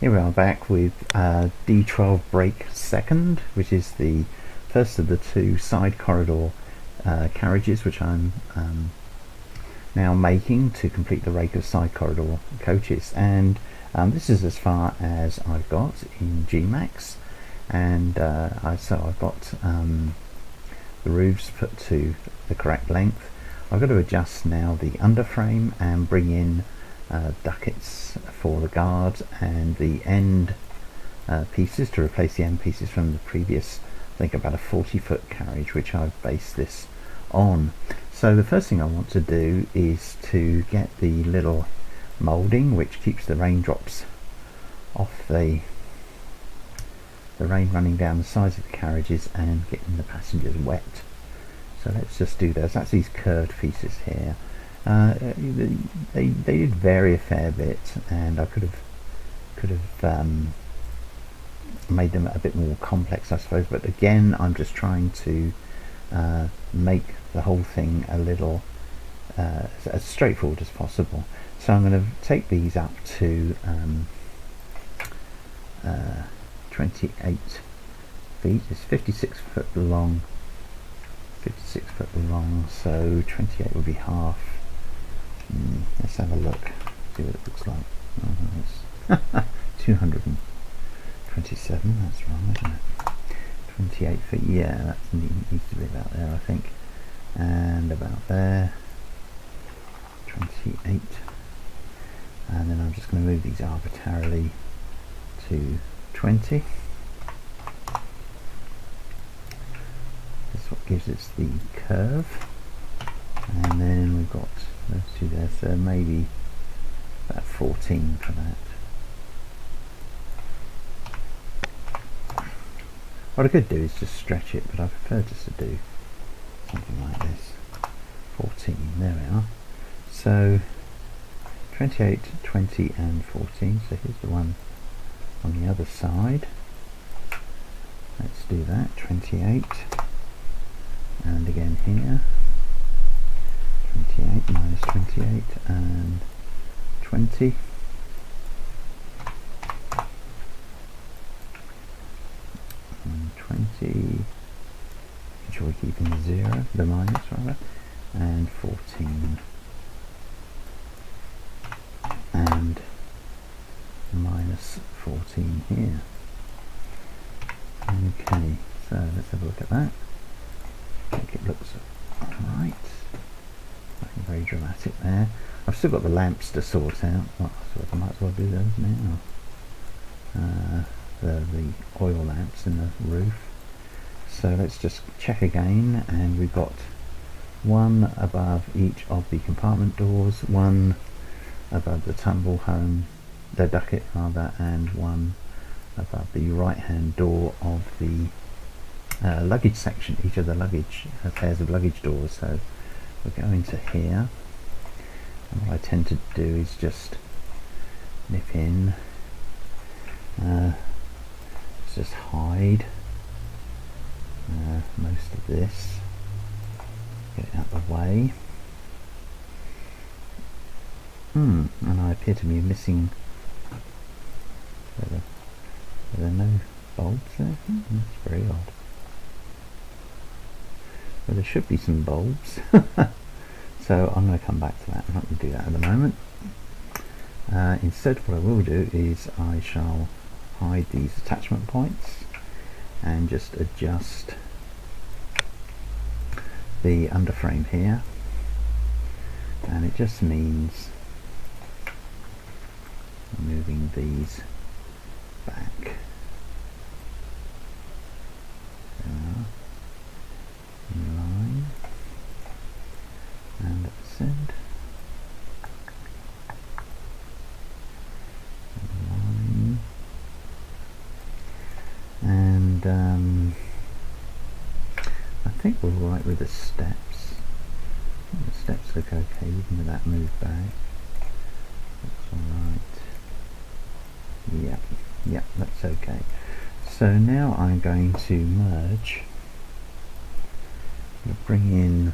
Here we are back with D12 brake second, which is the first of the two side corridor carriages which I'm now making to complete the rake of side corridor coaches, and this is as far as I've got in Gmax, and so I've got the roofs put to the correct length. I've got to adjust now the underframe and bring in duckets for the guards and the end pieces to replace the end pieces from the previous, I think about a 40-foot carriage which I've based this on. So the first thing I want to do is to get the little moulding which keeps the raindrops off the rain running down the sides of the carriages and getting the passengers wet. So let's just do those. That's these curved pieces here. They did vary a fair bit, and I could have made them a bit more complex, I suppose. But again, I'm just trying to make the whole thing a little as straightforward as possible. So I'm going to take these up to 28 feet. It's 56 foot long. 56 foot long, so 28 would be half. Let's have a look, see what it looks like. It's 227, that's wrong, isn't it? 28 feet, yeah, that needs to be about there, I think. And about there. 28. And then I'm just going to move these arbitrarily to 20. That's what gives us the curve. And then we've got those two there, so maybe about 14 for that. What I could do is just stretch it, but I prefer just to do something like this. 14, there we are. So 28, 20 and 14, so here's the one on the other side. Let's do that, 28, and again here. 28 minus 28 and 20. And 20. Make sure we're keeping the 0, the minus rather. And 14. And minus 14 here. Okay, so let's have a look at that. I think it looks alright. Nothing very dramatic there. I've still got the lamps to sort out. Well, so I might as well do those now. The oil lamps in the roof. So let's just check again, and we've got one above each of the compartment doors, one above the tumble home, the ducket rather, and one above the right hand door of the luggage section, each of the luggage pairs of luggage doors. So we'll go into here, and what I tend to do is just nip in, just hide most of this, get it out of the way. And I appear to be missing, are there no bulbs there? That's very odd. Well, there should be some bulbs. So I'm going to come back to that. I'm not going to do that at the moment. Instead, what I will do is I shall hide these attachment points and just adjust the underframe here, and it just means moving these back. In line, and at this end, in line, and I think we're right with the steps. The steps look okay, even with that move back. Looks alright. Yep, that's okay. So now I'm going to merge. I'm going to bring in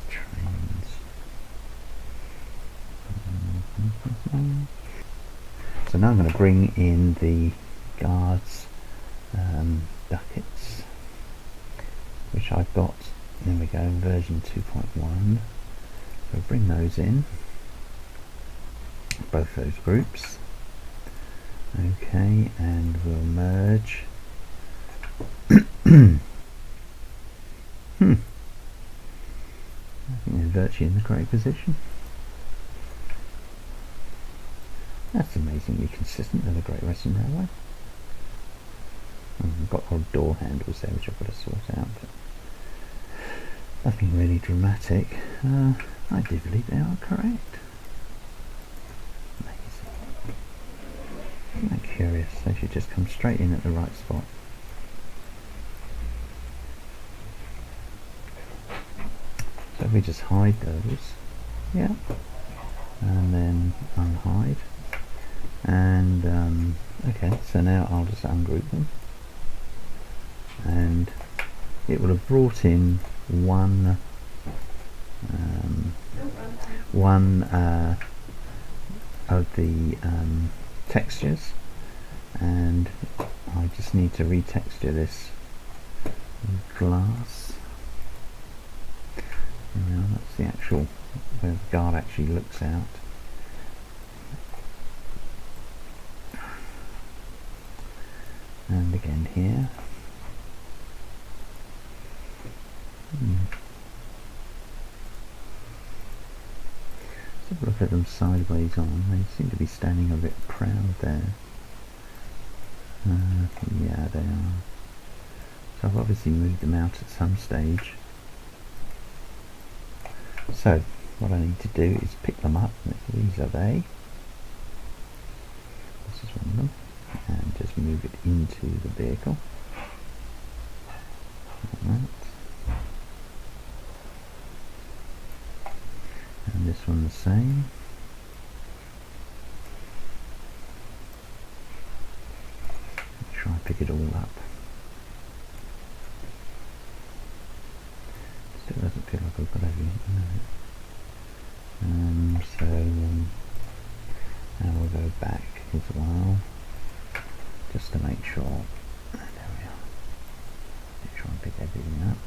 trains. So now I'm going to bring in the guards ducats, which I've got, there we go, version 2.1. So bring those in, both those groups. Okay, and we'll merge. I think they're virtually in the correct position. That's amazingly consistent with a Great Western Railway. I've got odd door handles there which I've got to sort out, but nothing really dramatic. I do believe they are correct. Amazing. Isn't that curious? They should just come straight in at the right spot. So if we just hide those, yeah, and then unhide, and okay, so now I'll just ungroup them, and it will have brought in one of the textures, and I just need to retexture this glass. Now that's the actual where the guard actually looks out. And again here. Let's have a look at them sideways on. They seem to be standing a bit proud there. Yeah, they are. So I've obviously moved them out at some stage. So what I need to do is pick them up. These are they. This is one of them, and just move it into the vehicle. Like that. And this one the same. Try and pick it all up. Still doesn't feel like I've got everything. So now we'll go back as well, just to make sure. There we are. Try and pick everything up.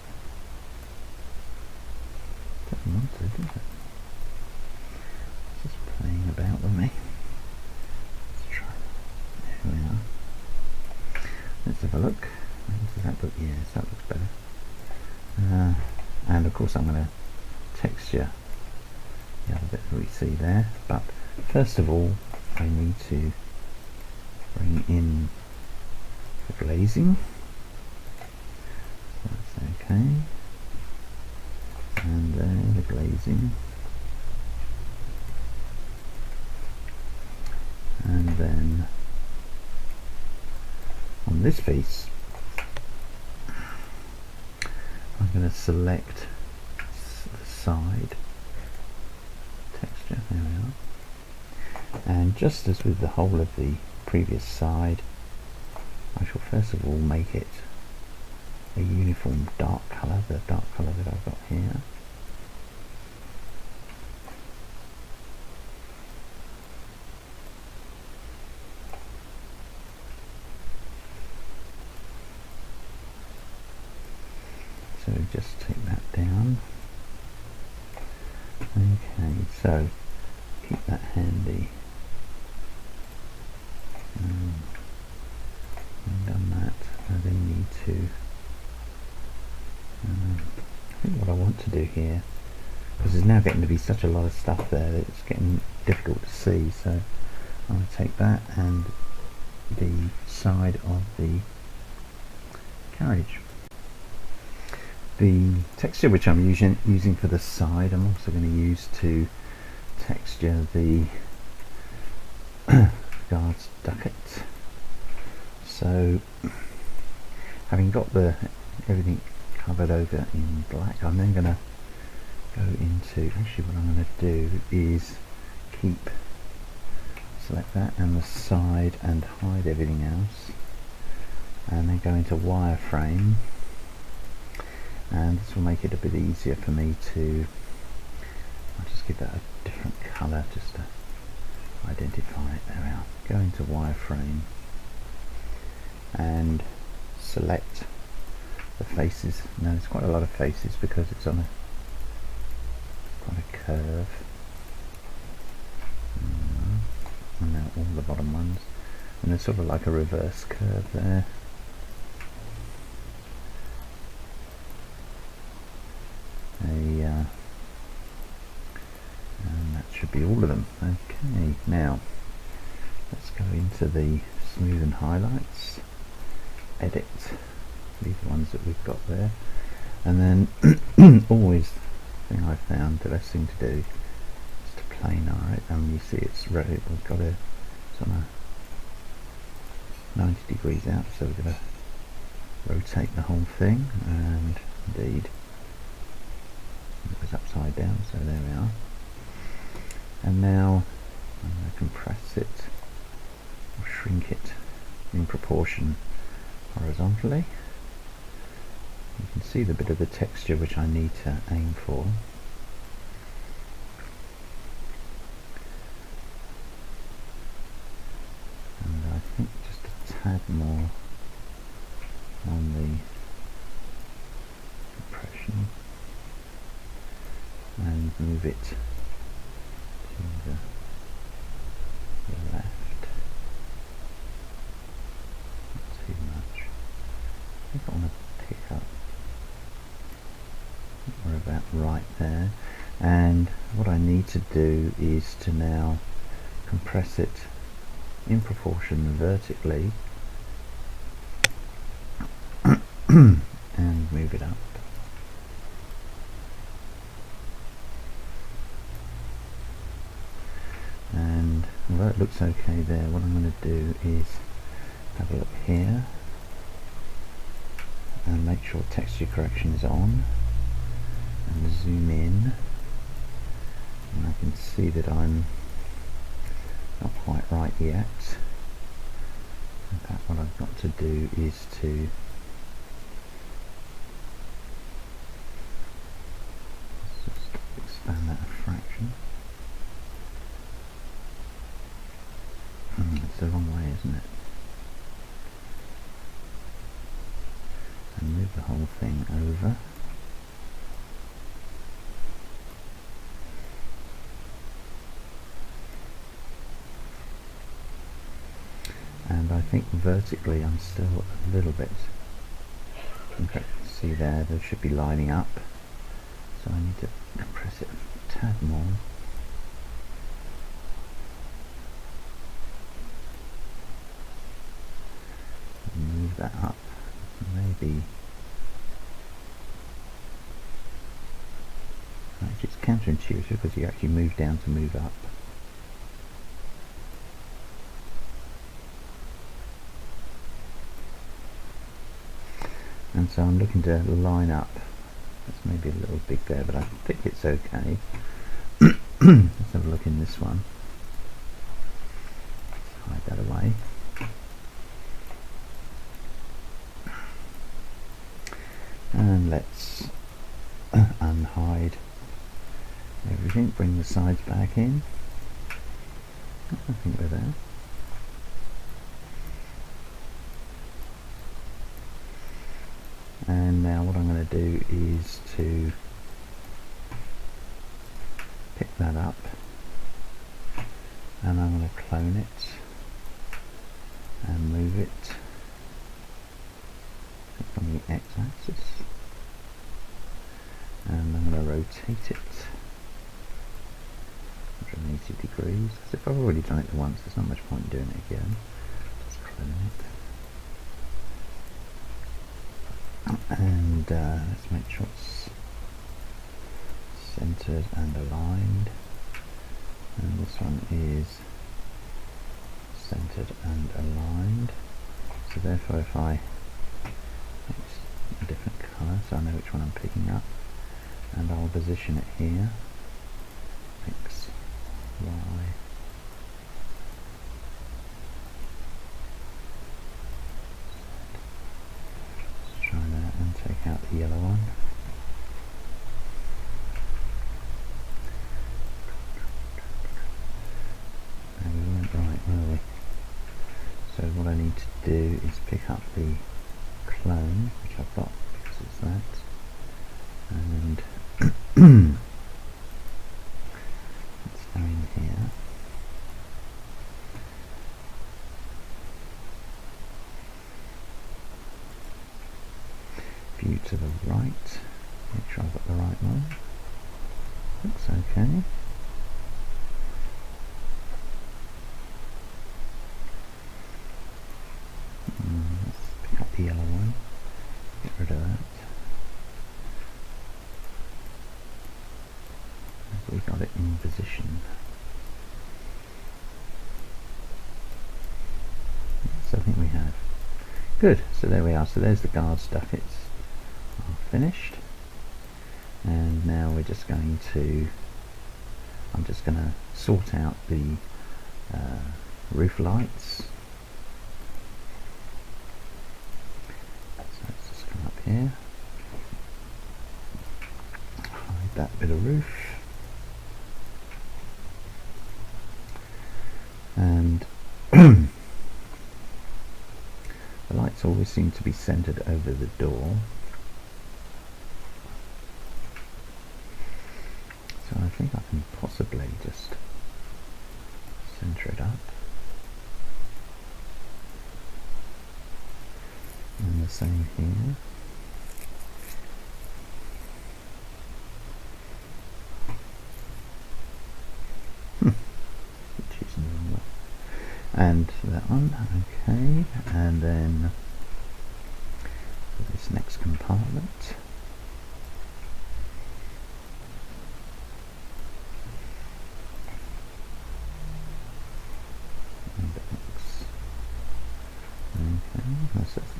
Doesn't want to, does it? It's just playing about with me. Let's try. There we are. Let's have a look. Does that look? Yes, that looks better. And of course I'm going to texture the other bit that we see there, but first of all I need to bring in the glazing. So that's okay, and there the glazing, and then on this piece I'm going to select the side texture, there we are, and just as with the whole of the previous side, I shall first of all make it a uniform dark colour, the dark colour that I've got here. So just take that down. Okay, so keep that handy. I've done that. I then need to. I think what I want to do here, because there's now getting to be such a lot of stuff there that it's getting difficult to see. So I'm going to take that and the side of the carriage. The texture which I'm using for the side, I'm also going to use to texture the guard's ducat. So, having got everything covered over in black, I'm then going to go into, actually what I'm going to do is select that and the side and hide everything else, and then go into wireframe. And this will make it a bit easier for me to, I'll just give that a different colour just to identify it. There we are. Go into wireframe and select the faces. Now there's quite a lot of faces because it's on quite a curve. And now all the bottom ones, and there's sort of like a reverse curve there. And that should be all of them. Okay, now let's go into the smooth and highlights, edit, these ones that we've got there, and then always the thing I've found the best thing to do is to planar it, and you see it's we've got it's on a 90 degrees out, so we're going to rotate the whole thing, and indeed it was upside down, so there we are. And now I'm going to compress it or shrink it in proportion horizontally. You can see the bit of the texture which I need to aim for. And I think just a tad more on the compression, and move it to the left. Not too much. I think I want to pick up. We're about right there, and what I need to do is to now compress it in proportion vertically and move it up. And although it looks okay there, what I'm going to do is have a look here and make sure texture correction is on, and zoom in, and I can see that I'm not quite right yet. In fact, what I've got to do is to just expand that a fraction. It's the wrong way, isn't it? And move the whole thing over. And I think vertically I'm still a little bit, okay, see there, they should be lining up, so I need to compress it a tad more. Move that up, maybe. Actually, it's counterintuitive because you actually move down to move up. And so I'm looking to line up. That's maybe a little big there, but I think it's okay. Let's have a look in this one. Hide that away. And let's unhide everything, bring the sides back in. I think we're there. And now what I'm going to do is to pick that up, and I'm going to clone it and move it from the x-axis, and I'm going to rotate it 180 degrees. As if I've already done it once, there's not much point in doing it again. Just clone it. And let's make sure it's centered and aligned, and this one is centered and aligned, so therefore if I make a different colour so I know which one I'm picking up, and I'll position it here, X, Y, try that and take out the yellow one. There do is pick up the clone, which I've got because it's that, and let's go in here. View to the right, make sure I've got the right one. Looks okay. Let's pick up the yellow one, get rid of that. Have we got it in position? Yes, I think we have. Good, so there we are. So there's the guard duckets are finished. And now we're just going to, I'm just going to sort out the roof lights. So let's just come up here, hide that bit of roof, and the lights always seem to be centered over the door. So I think I can possibly just center it up. And the same here. Choosing the wrong one. And that one, okay. And then for this next compartment.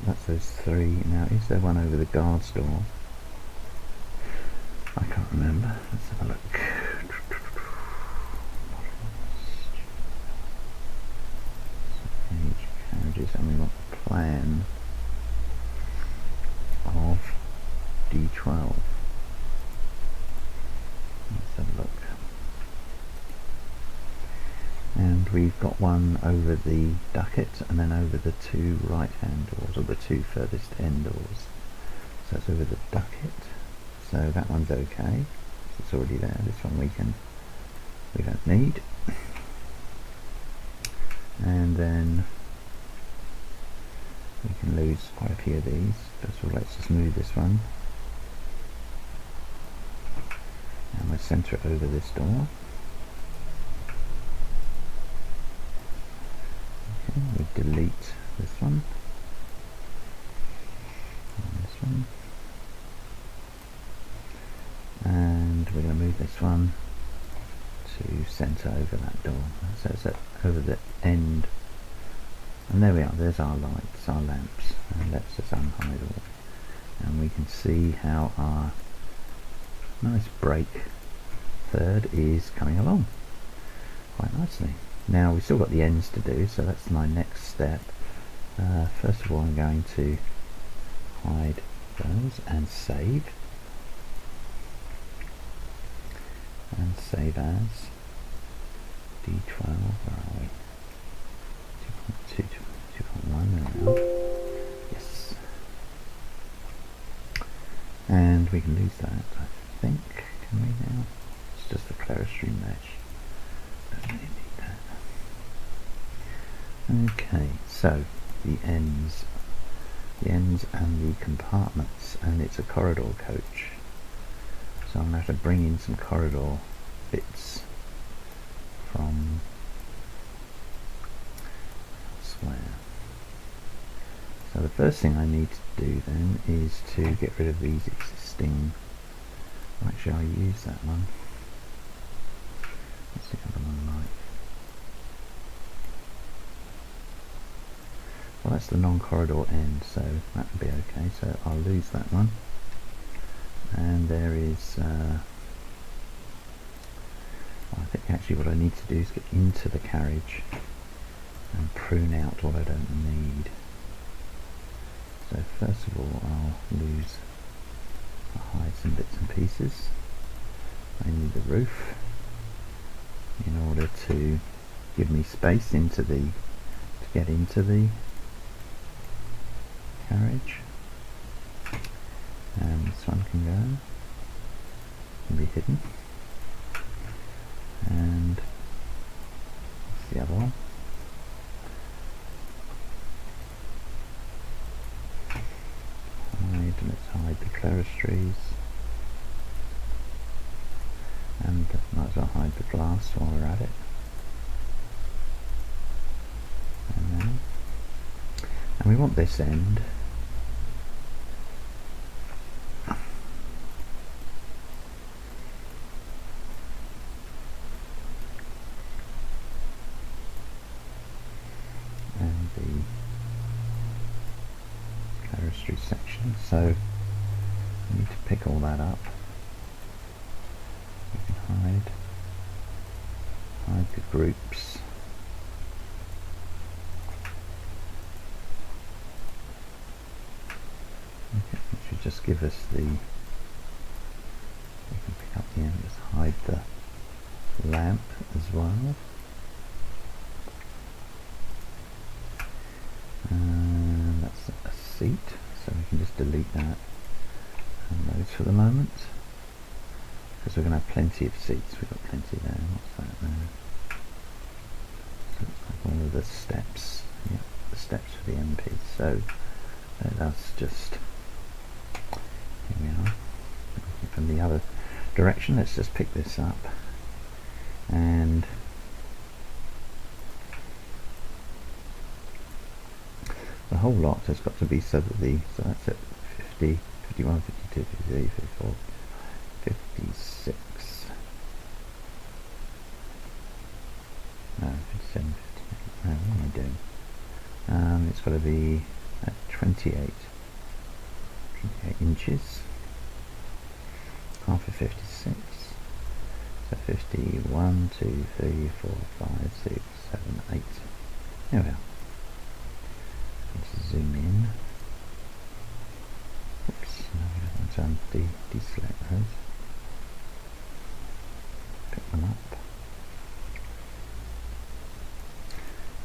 That's those three. Now, is there one over the guard's door? I can't remember. Let's have a look. Carriages, and we want the plan of D12. Let's have a look. And we've got one over the ducket and then over the two right hand doors, or the two furthest end doors. So it's over the ducket, so that one's okay, it's already there. This one we don't need. And then we can lose quite a few of these. First of all, let's just move this one and we'll center it over this door. We delete this one and this one, and we're going to move this one to centre over that door, so it's over the end, and there we are. There's our lights, our lamps, and let's just unhide all, and we can see how our nice break third is coming along quite nicely. Now we've still got the ends to do, so that's my next step. First of all, I'm going to hide those and save. And save as D12, where are we? 2.2, 2.1, there we are. Yes. And we can lose that, I think. Can we now? It's just a clerestory mesh. Don't really need that. Okay, so the ends and the compartments, and it's a corridor coach, so I'm going to have to bring in some corridor bits from elsewhere. So the first thing I need to do then is to get rid of these existing, actually I'll use that one. What's the other one like? Well, that's the non-corridor end, so that would be okay, so I'll lose that one. And there is, I think actually what I need to do is get into the carriage and prune out what I don't need. So first of all, I'll hide some bits and pieces. I need the roof in order to give me space to get into the carriage, and this one can be hidden, and the other one. Let's hide the clerestories, and might as well hide the glass while we're at it. And we want this end and the clerestory section, so we need to pick all that up. We can hide the groups. Okay, which should just give us the, we can pick up the end, just hide the lamp as well. And that's a seat, so we can just delete that and those for the moment, because we're going to have plenty of seats. We've got plenty there. What's that there? So it's like all of the steps. Yeah, the steps for the MP. So that's just, here we are. From the other direction, let's just pick this up, and the whole lot has got to be so that so that's at 50, 51, 52, 53, 54, 56, no, 57, 58, no, what am I doing? It's got to be at 28 inches, half of 56, so 51, 2, 3, 4, 5, 6, 7, 8, there we are. Let's zoom in. Oops, no, we don't want to deselect those. Pick them up.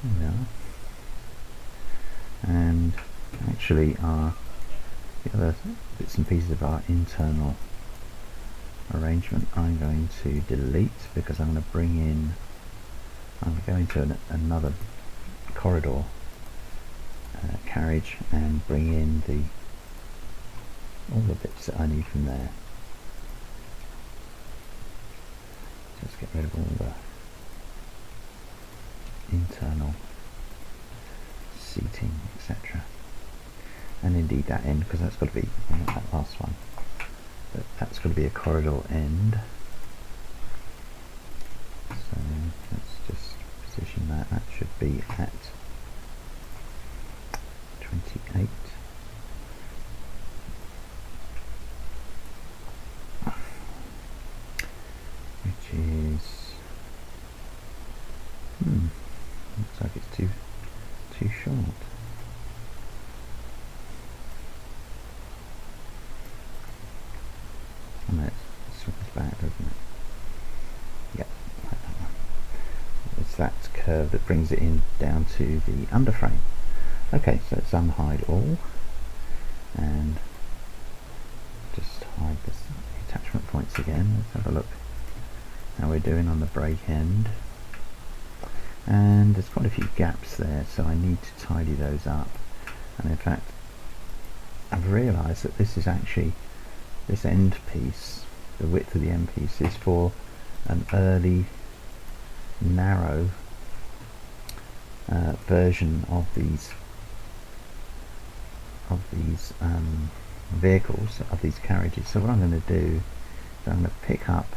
There we are. And actually the other bits and pieces of our internal arrangement I'm going to delete, because I'm going to bring in, I'm going to go into another corridor carriage and bring in all the bits that I need from there. Let's get rid of all the internal seating, etc. And indeed that end, because that's got to be, not that last one, but that's got to be a corridor end. So let's just position that. That should be at 28. Which is looks like it's too short. And it swings back, doesn't it? Yep, like that one. It's that curve that brings it in down to the underframe. Okay, so let's unhide all and just hide the attachment points again. Let's have a look how we're doing on the brake end. And there's quite a few gaps there, so I need to tidy those up. And in fact, I've realised that this is actually, this end piece, the width of the end piece, is for an early narrow version of these vehicles, of these carriages. So what I'm going to do is I'm going to pick up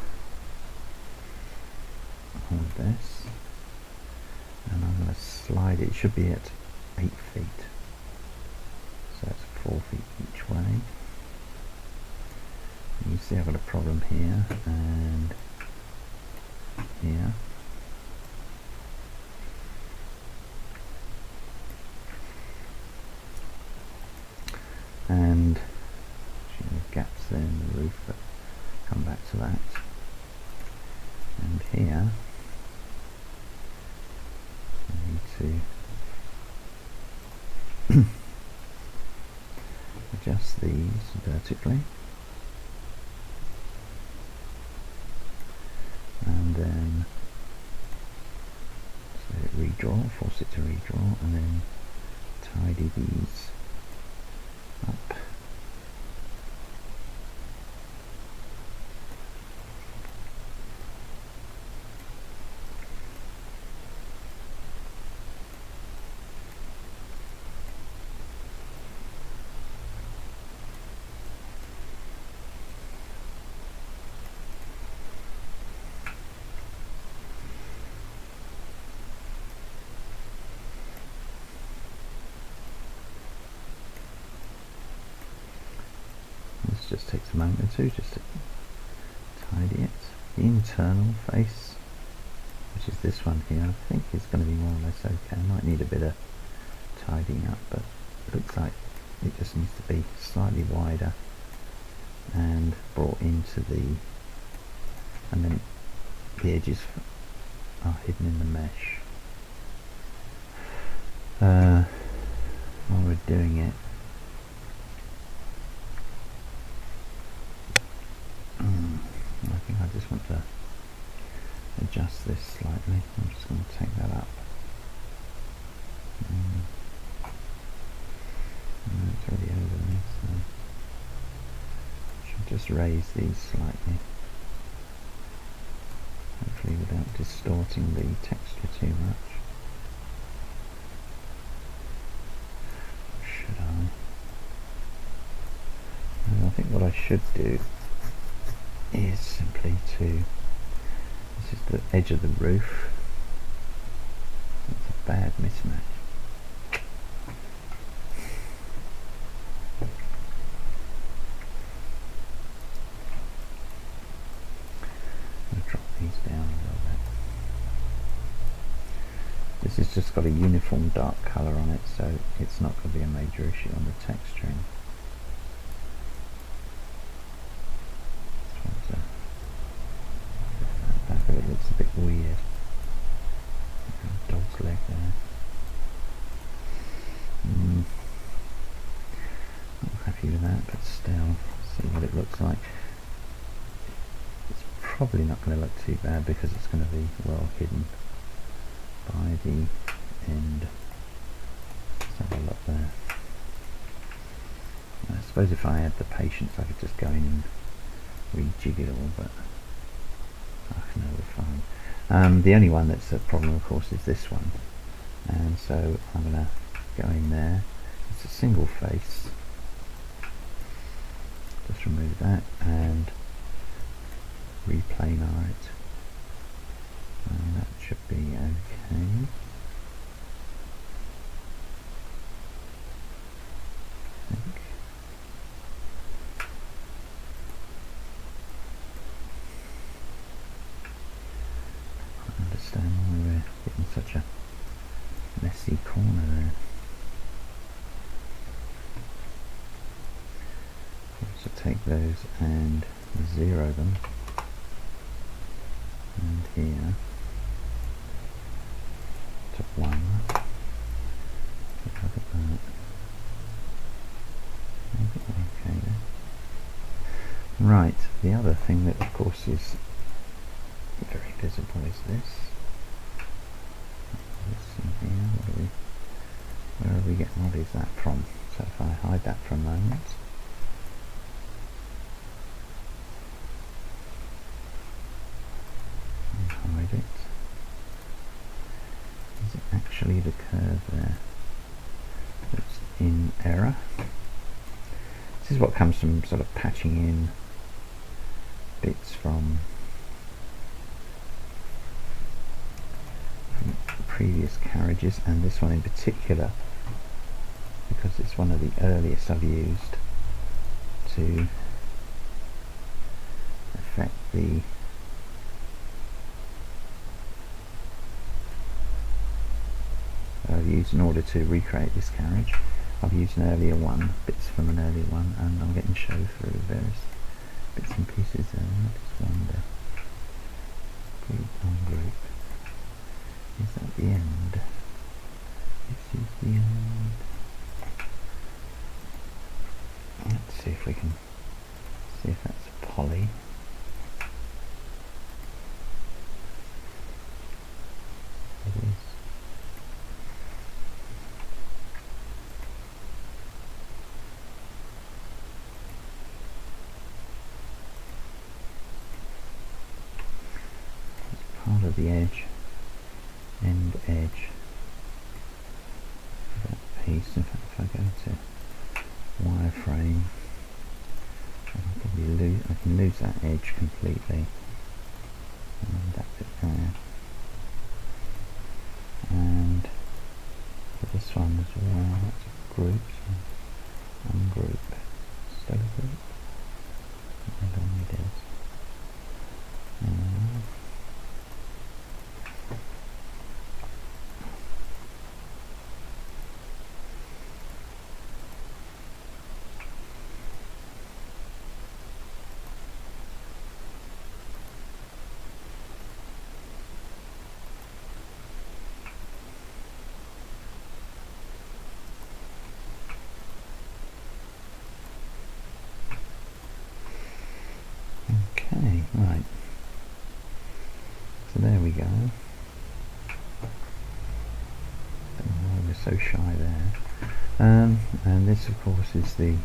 all of this and I'm going to slide it. It should be at 8 feet, so it's 4 feet each way. And you see I've got a problem here and here. And gaps there in the roof, but come back to that. And here I need to vertically, and then so redraw, force it to redraw, and then tidy these up. This just takes a moment or two just to tidy it. The internal face, which is this one here, I think is going to be more or less okay. I might need a bit of tidying up, but it looks like it just needs to be slightly wider and brought into the, and then the edges are hidden in the mesh. While we're doing it, I think I just want to adjust this slightly. I'm just going to take that up. It's already over there, so I should just raise these slightly, hopefully without distorting the texture too much. Should I? And I think what I should do is simply this is the edge of the roof. It's a bad mismatch. I'll drop these down a little bit. This has just got a uniform dark colour on it, so it's not going to be a major issue on the texturing. It looks a bit weird. Dog's leg there. Not happy with that, but still, see what it looks like. It's probably not going to look too bad because it's going to be well hidden by the end. Let's have a look there. I suppose if I had the patience I could just go in and rejig it all, but no, we're fine. The only one that's a problem, of course, is this one, and so I'm going to go in there. It's a single face. Just remove that and replanar it, and that should be okay. I think. Understand why we're getting such a messy corner there. So take those and zero them, and here to one. Look at that. Okay then. Right, the other thing that of course is very visible is this. Here, where are we getting all these that from? So if I hide that for a moment, and hide it, is it actually the curve there that's in error? This is what comes from sort of patching in bits from previous carriages, and this one in particular because it's one of the earliest I've used to affect the I've used in order to recreate this carriage. I've used an earlier one, bits from an earlier one, and I'm getting show through various bits and pieces there. I just wonder, group on group, is that the end? This is the end. Let's see if we can See if that's a poly. It is. It's part of the edge, end edge. That piece. In fact, if I go to wireframe, I can lose that edge completely, and that bit there, and for this one as well, that's a group, so ungroup, still a group, I don't know what it is. Okay, right. So there we go. Don't know why we're so shy there. And this, of course, is the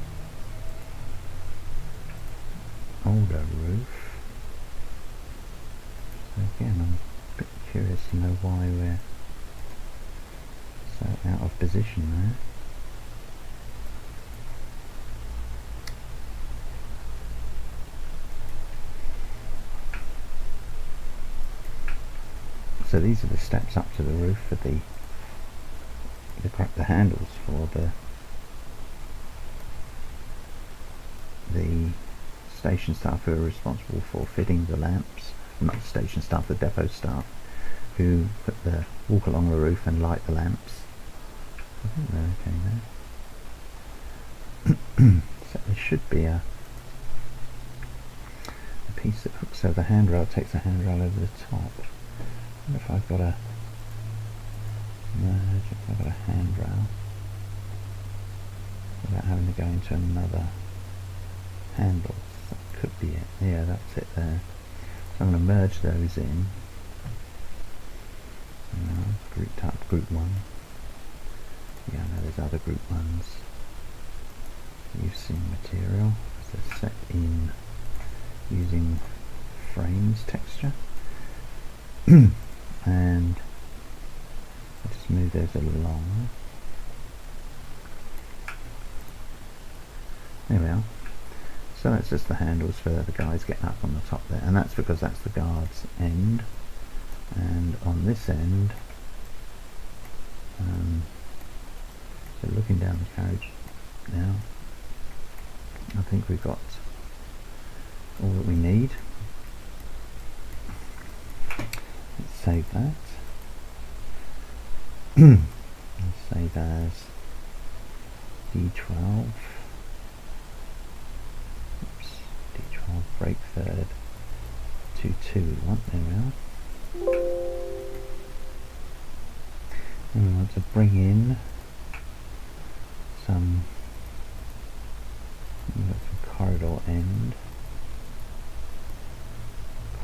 older roof. So again, I'm a bit curious to know why we're so out of position there. So these are the steps up to the roof for the handles for the station staff who are responsible for fitting the lamps. Not the station staff, the depot staff who put the walk along the roof and light the lamps. I think they're okay there. So there should be a piece that hooks, so the handrail takes the handrail over the top. I wonder if I've got a merge, if I've got a handrail without having to go into another handle. That could be it. Yeah, that's it there. So I'm going to merge those in. Grouped up, group 1. Yeah, I know there's other group 1s. Using material, so they're set in using frames texture. And I'll just move those along. There we are. So that's just the handles for the guys getting up on the top there, and that's because that's the guard's end. And on this end, so looking down the carriage now, I think we've got all that we need. Let's save that. Let's save as D12. Oops, D12 break third 2-2 we want, there we are. And we want to bring in some corridor end,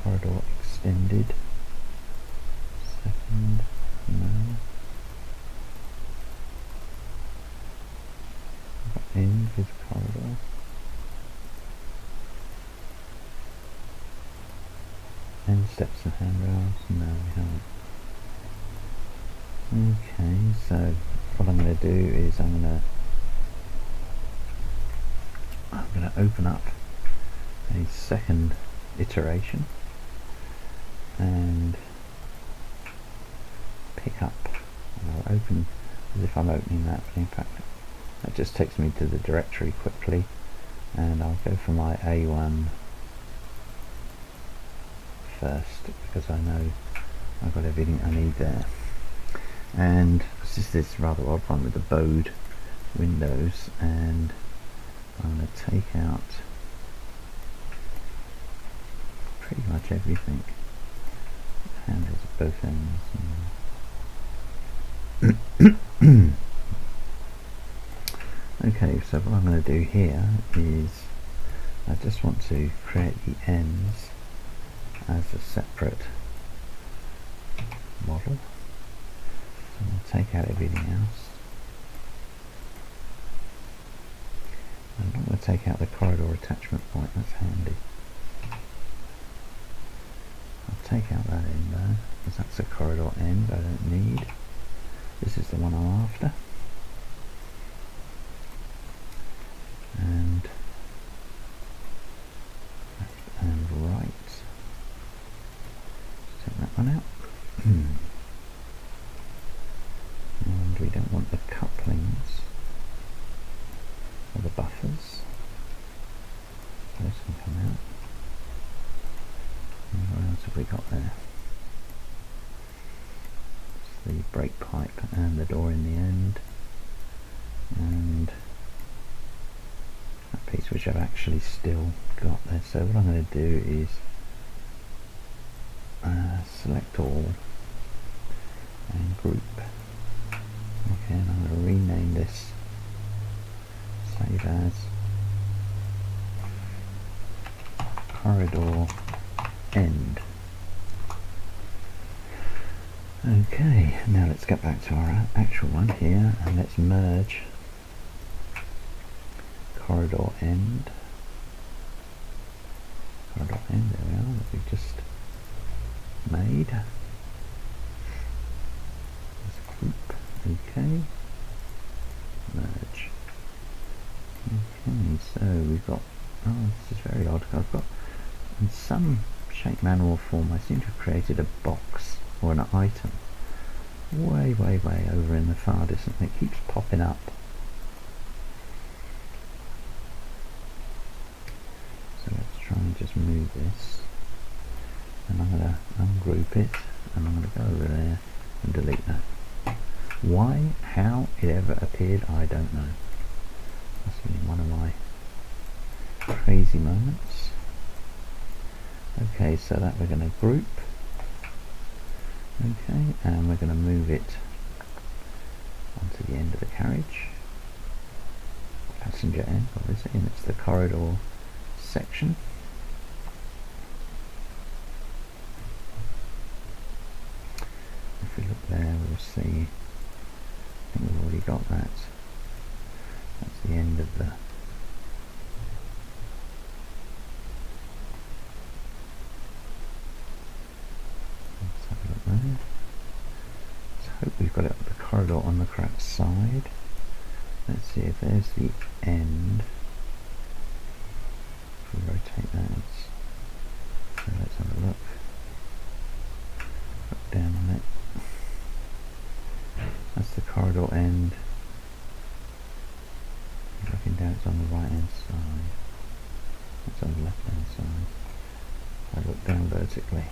corridor extended, second, no, end with corridor, end steps and handrails, no we haven't. Okay, so what I'm going to do is I'm going to open up a second iteration and pick up, and I'll open as if I'm opening that, but in fact that just takes me to the directory quickly, and I'll go for my A1 first because I know I've got everything I need there. And this is this rather odd one with the bowed windows, and I'm going to take out pretty much everything. Handles at both ends. Okay, so what I'm going to do here is I just want to create the ends as a separate model. So I'll take out everything else. I'm not going to take out the corridor attachment point, that's handy. I'll take out that end though, because that's a corridor end I don't need. This is the one I'm after. And left and right. Take that one out. And we don't want the couplings or the buffers. So this can come out. And what else have we got there? It's the brake pipe and the door in the end. And that piece which I've actually still got there. So what I'm going to do is select all and group. Okay, and I'm going to rename this, save as corridor end. Okay, now let's get back to our actual one here and let's merge corridor end, there we are, that we've just made. Let's group, okay, merge. Okay, so we've got, oh this is very odd, I've got, in some shape, manner or form, I seem to have created a box or an item way over in the far distance. It keeps popping up. So let's try and just move this, and I'm going to ungroup it, and I'm going to go over there and delete that. Why, how it ever appeared, I don't know. Must be one of my crazy moments. Okay, so that we're going to group. Okay, and we're going to move it onto the end of the carriage. Passenger end, obviously, and it's the corridor section. If we look there, we'll see, I think we've already got that. That's the end of the let's hope we've got it the corridor on the correct side. Let's see if there's the end. If we rotate that, so let's have a look. Look down on it. That's the corridor end. Looking down, it's on the right hand side. It's on the left hand side. I look down vertically.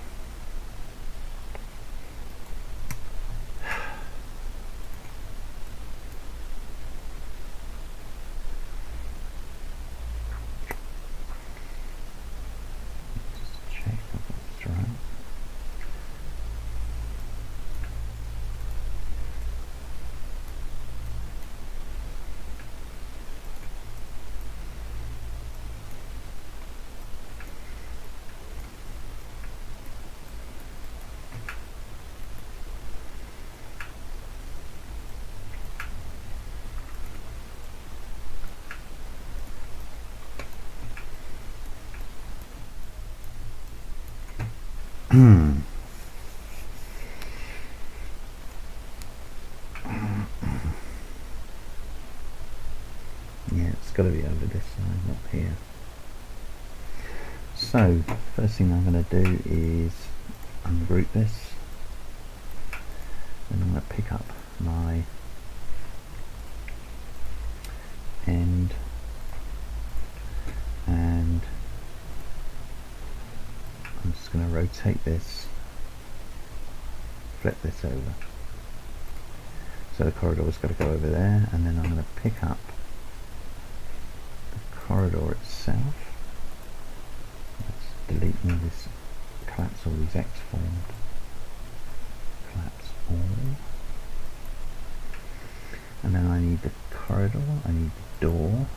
Yeah, it's got to be over this side, not here. So, first thing I'm going to do is ungroup this. Then I'm going to pick up my end and I'm just going to rotate this, flip this over. So the corridor's got to go over there, and then I'm going to pick up the corridor itself. Let's delete all this, collapse all these X formed. Collapse all. And then I need the corridor, I need the door,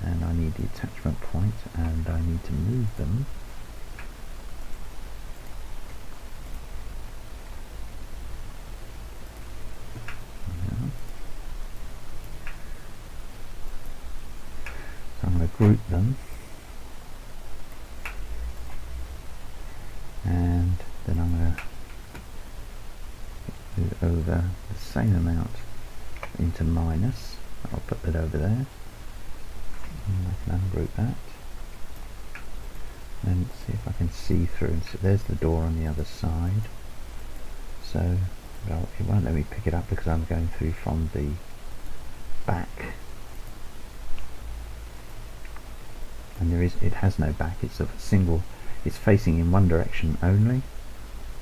and I need the attachment point, and I need to move them so I'm going to group them, and then I'm going to move over the same amount into minus. I'll put that over there, and I can ungroup that and see if I can see through. And so there's the door on the other side, so well, it won't let me pick it up because I'm going through from the back, and it has no back. It's a single, it's facing in one direction only,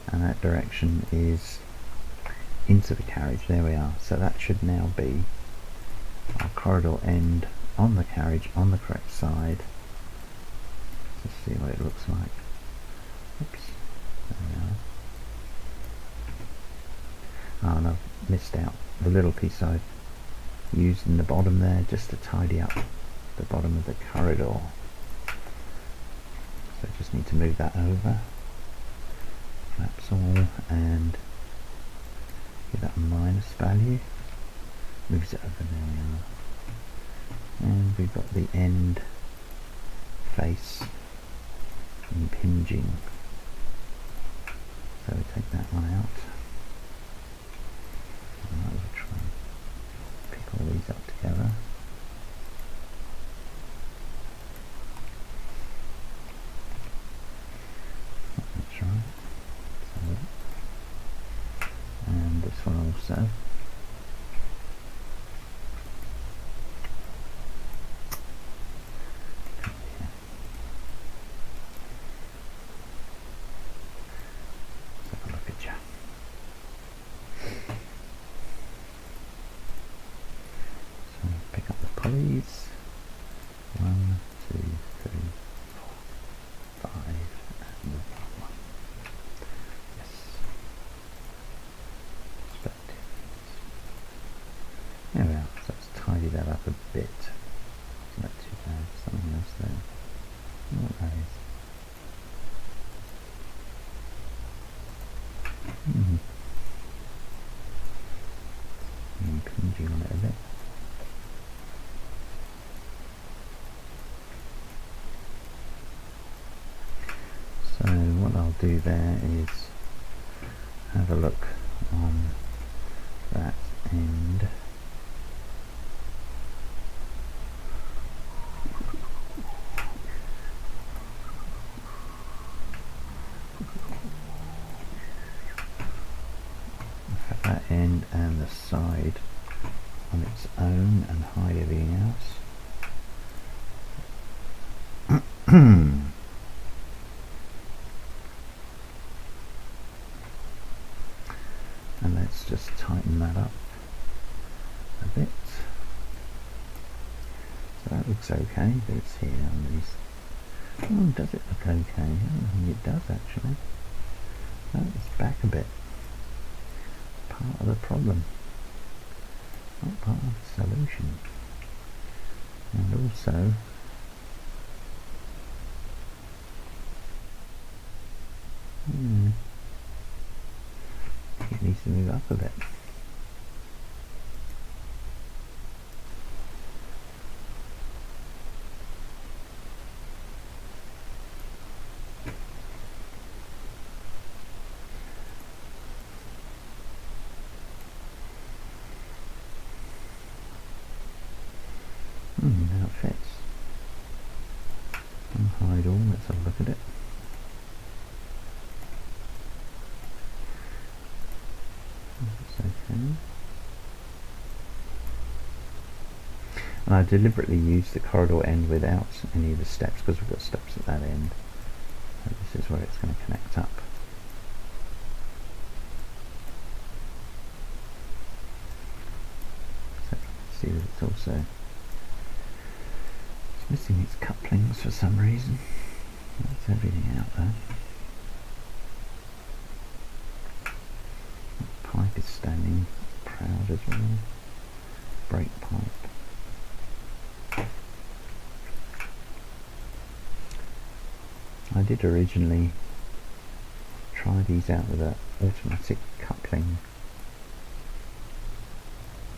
and that direction is into the carriage. There we are. So that should now be our corridor end on the carriage on the correct side. Let's see what it looks like. Oops, there we are. Oh, and I've missed out the little piece I used in the bottom there just to tidy up the bottom of the corridor. So I just need to move that over, collapse all, and give that a minus value. Moves it over, there we are. And we've got the end face impinging. So we take that one out. I will try and pick all these up together. That's right. So, and this one also. Pulleys. 1, 2, 3, 4, 5, and 1. Yes. Perspective. There we are. So let's tidy that up a bit. It's not too bad. Something else there. What that is. Impinging on it a bit. So what I'll do there is have a look on that end. Have that end and the side on its own and hide everything else. And let's just tighten that up a bit. So that looks okay, but it's here on these. Oh, does it look okay? I don't think it does actually. No, it's back a bit. Part of the problem, not part of the solution. And also, it needs to move up a bit. Now it fits. Unhide all, let's have a look at it. That's okay. And I deliberately used the corridor end without any of the steps because we've got steps at that end. So this is where it's going to connect up. So see that it's also missing its couplings for some reason. That's everything out there. The pipe is standing proud as well. Brake pipe. I did originally try these out with an automatic coupling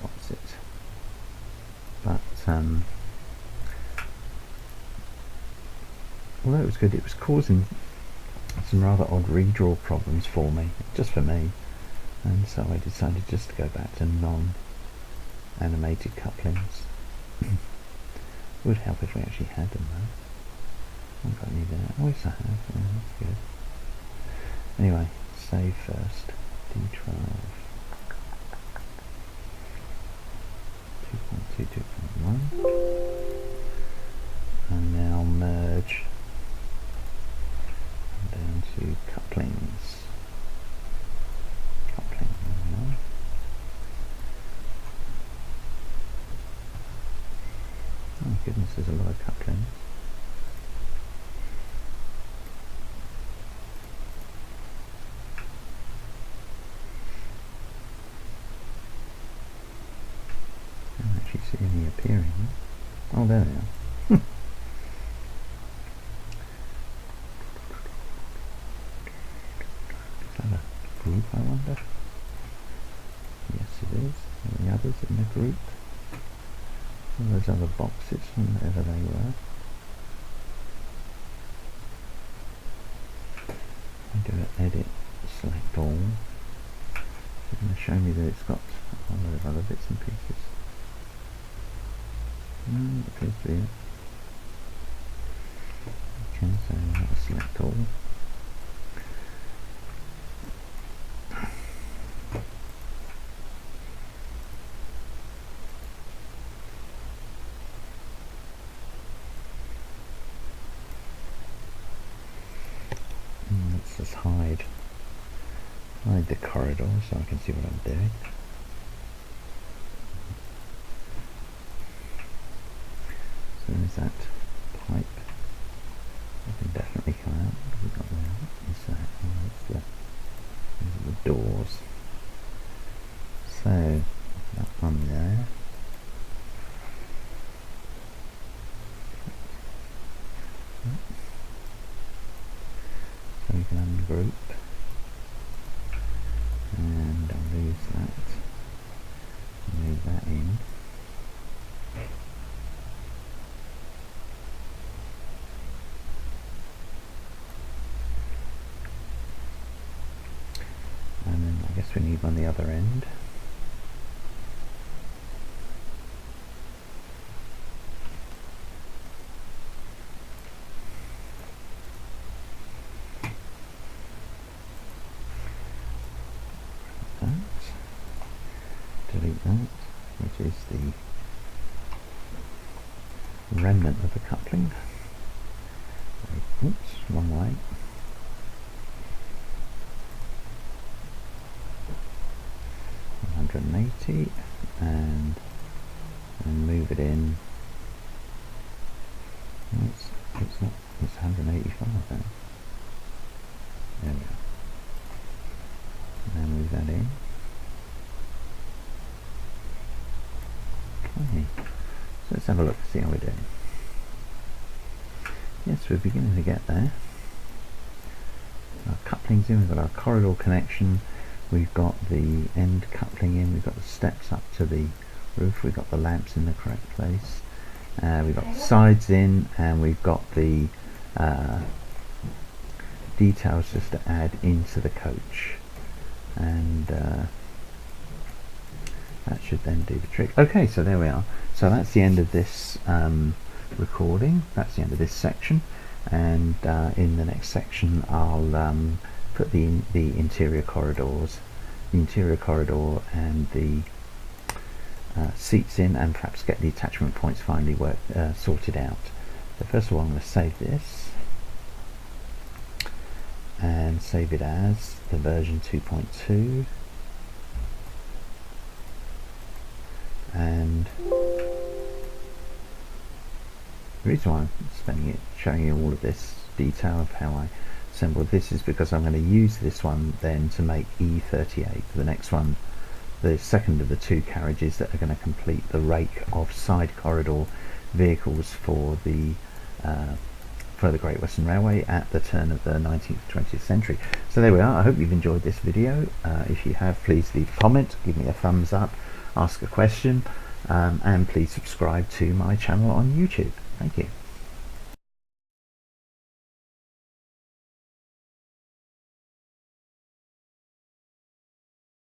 opposite, but although it was good, it was causing some rather odd redraw problems for me, just for me, and so I decided just to go back to non-animated couplings. Would help if we actually had them though. I haven't got any there. Oh yes I have, yeah, that's good. Anyway, save first. D12 2.2, 2.1, and now merge down to couplings. Coupling. Oh goodness, there's a lot of couplings. I don't actually see any appearing. Oh, there they are. Is that a group, I wonder? Yes, it is. Are the others in the group? All those other boxes, whatever they were. I do an edit, select all. It's going to show me that it's got a lot of other bits and pieces. No, it appears to be it. Okay, so I'll select all. Let's just hide the corridor so I can see what I'm doing. So there's that pipe. I can definitely come out. What have we got there? What is that? Oh, those are the doors. So that one there. So we can ungroup, and I'll lose that, move that in, and then I guess we need one the other end. Delete that, which is the remnant of the coupling. Oops, wrong way. $180, and move it in. It's not. It's 185 then. There we go. Now move that in. Okay. So let's have a look to see how we're doing. Yes, we're beginning to get there. Our couplings in, we've got our corridor connection, we've got the end coupling in, we've got the steps up to the roof, we've got the lamps in the correct place, we've got the sides in, and we've got the details just to add into the coach, and that should then do the trick. Okay, so there we are. So that's the end of this recording. That's the end of this section, and in the next section I'll put the interior corridors, the interior corridor and the seats in, and perhaps get the attachment points finally sorted out. So first of all I'm going to save this and save it as the version 2.2, and the reason why I'm showing you all of this detail of how I assembled this is because I'm going to use this one then to make E38, the next one, the second of the two carriages that are going to complete the rake of side corridor vehicles for the for the Great Western Railway at the turn of the 19th 20th century. So there we are. I hope you've enjoyed this video. If you have, please leave a comment, give me a thumbs up, ask a question, and please subscribe to my channel on YouTube. Thank you.